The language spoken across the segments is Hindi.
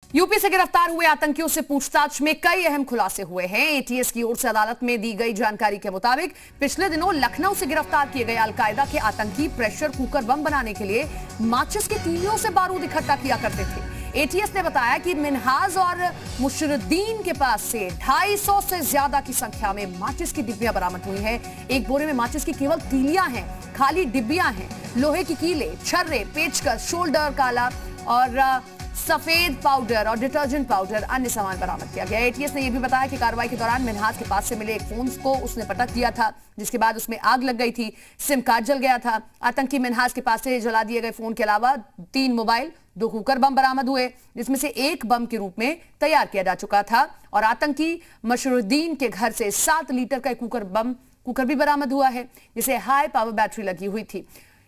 यूपी से गिरफ्तार हुए आतंकियों से पूछताछ में कई अहम खुलासे हुए हैं। एटीएस की ओर से अदालत में दी गई जानकारी के मुताबिक पिछले दिनों लखनऊ से गिरफ्तार किए गए अलकायदा के आतंकी प्रेशर कुकर बम बनाने के लिए माचिस के तीलियों से बारूद इकट्ठा किया करते थे। एटीएस ने बताया कि मिन्हाज और मुशरुद्दीन के पास से 250 से ज्यादा की संख्या में माचिस की डिब्बियां बरामद हुई है। एक बोरे में माचिस की केवल तीलियां हैं, खाली डिब्बियां हैं। लोहे की कीले, छर्रे, पेचकस, शोल्डर काला और सफेद पाउडर और डिटर्जेंट पाउडर अन्य सामान बरामद किया गया। एटीएस ने यह भी बताया कि कार्रवाई के दौरान मिन्हाज के पास से मिले एक फोन को उसने पटक दिया था, जिसके बाद उसमें आग लग गई थी, सिम कार्ड जल गया था। आतंकी मिन्हाज के पास से जला दिए गए फोन के अलावा 3 मोबाइल, 2 कुकर बम बरामद हुए, जिसमें से एक बम के रूप में तैयार किया जा चुका था। और आतंकी मशरुद्दीन के घर से 7 लीटर का कुकर भी बरामद हुआ है, जिसे हाई पावर बैटरी लगी हुई थी।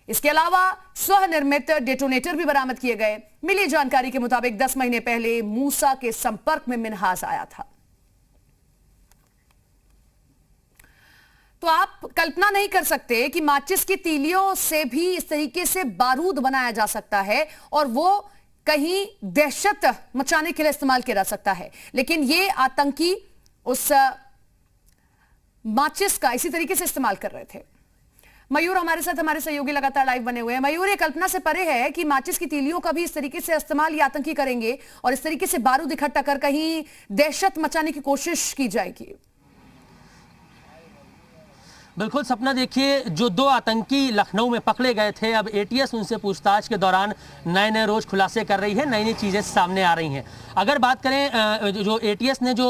इसके अलावा स्वनिर्मित डेटोनेटर भी बरामद किए गए। मिली जानकारी के मुताबिक 10 महीने पहले मूसा के संपर्क में मिन्हाज आया था। तो आप कल्पना नहीं कर सकते कि माचिस की तीलियों से भी इस तरीके से बारूद बनाया जा सकता है और वो कहीं दहशत मचाने के लिए इस्तेमाल किया जा सकता है। लेकिन ये आतंकी उस माचिस का इसी तरीके से इस्तेमाल कर रहे थे। मयूर हमारे साथ, हमारे सहयोगी लगातार लाइव बने हुए हैं। मयूर, ये कल्पना से परे है कि माचिस की तीलियों का भी इस तरीके से इस्तेमाल ये आतंकी करेंगे और इस तरीके से बारूद इकट्ठा कर कहीं दहशत मचाने की कोशिश की जाएगी। बिल्कुल सपना, देखिए जो 2 आतंकी लखनऊ में पकड़े गए थे, अब एटीएस उनसे पूछताछ के दौरान नए रोज खुलासे कर रही है, नई चीजें सामने आ रही हैं। अगर बात करें जो एटीएस ने जो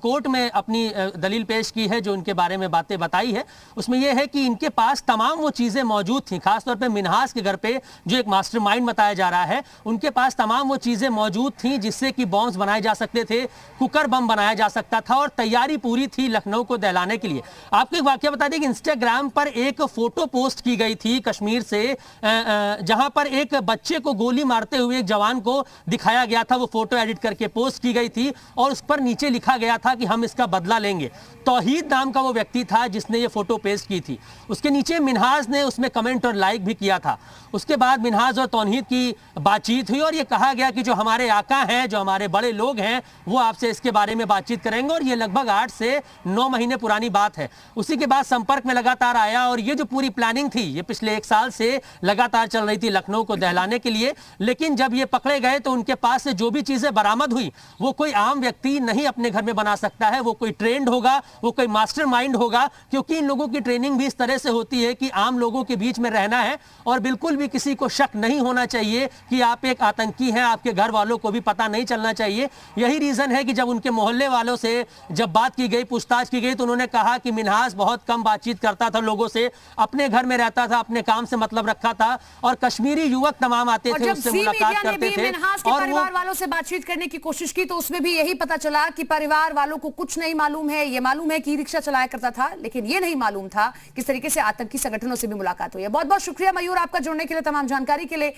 कोर्ट में अपनी दलील पेश की है, जो उनके बारे में बातें बताई है, उसमें यह है कि इनके पास तमाम वो चीजें मौजूद थी। खासतौर पे मिन्हाज के घर पे जो एक मास्टरमाइंड बताया जा रहा है, उनके पास तमाम वो चीजें मौजूद थी जिससे कि बॉम्ब्स बनाए जा सकते थे, कुकर बम बनाया जा सकता था और तैयारी पूरी थी लखनऊ को दहलाने के लिए। आपको एक वाकया बता दें कि इंस्टाग्राम पर एक फोटो पोस्ट की गई थी कश्मीर से, जहां पर एक बच्चे को गोली मारते हुए एक जवान को दिखाया गया था। वो फोटो एडिट करके पोस्ट की गई थी और उस पर नीचे लिखा गया था कि हम इसका बदला लेंगे। तौहीद नाम का वो व्यक्ति था जिसने ये फोटो पेस्ट की थी। उसके नीचे मिन्हाज ने उसमें कमेंट और लाइक भी किया था। उसके बाद मिन्हाज और तौहीद की बातचीत हुई और ये कहा गया कि जो हमारे आका हैं, जो हमारे बड़े लोग हैं, वो आपसे इसके बारे में बातचीत करेंगे। और ये लगभग 8 से 9 महीने पुरानी बात है। उसी के बाद संपर्क में लगातार आया और ये जो पूरी प्लानिंग थी, ये पिछले 1 साल से लगातार चल रही थी लखनऊ को दहलाने के लिए। लेकिन जब ये पकड़े गए तो उनके पास से जो भी चीजें बरामद हुई, वो कोई आम व्यक्ति नहीं अपने घर में बना सकता है। वो कोई ट्रेंड होगा, वो कोई मास्टरमाइंड होगा, क्योंकि इन लोगों की ट्रेनिंग भी इस तरह से होती है कि आम लोगों के बीच में रहना है और बिल्कुल भी किसी को शक नहीं होना चाहिए कि आप एक आतंकी हैं। आपके घर वालों को भी पता नहीं चलना चाहिए। यही रीजन है कि जब उनके मोहल्ले वालों से जब बात की गई, पूछताछ की गई, तो उन्होंने कहा कि मिन्हाज बहुत कम बातचीत करता था लोगों से, अपने घर में रहता था, अपने काम से मतलब रखा था और कश्मीरी युवक तमाम आते थे, उससे मुलाकात करते थे। और परिवार वालों से बातचीत करने की कोशिश की तो उसमें भी यही पता चला कि परिवार वालों को कुछ नहीं मालूम है। ये मालूम है कि रिक्शा चलाया करता था, लेकिन ये नहीं मालूम था किस तरीके से आतंकी संगठनों से भी मुलाकात हुई है। बहुत बहुत शुक्रिया मयूर आपका जुड़ने के लिए, तमाम जानकारी के लिए।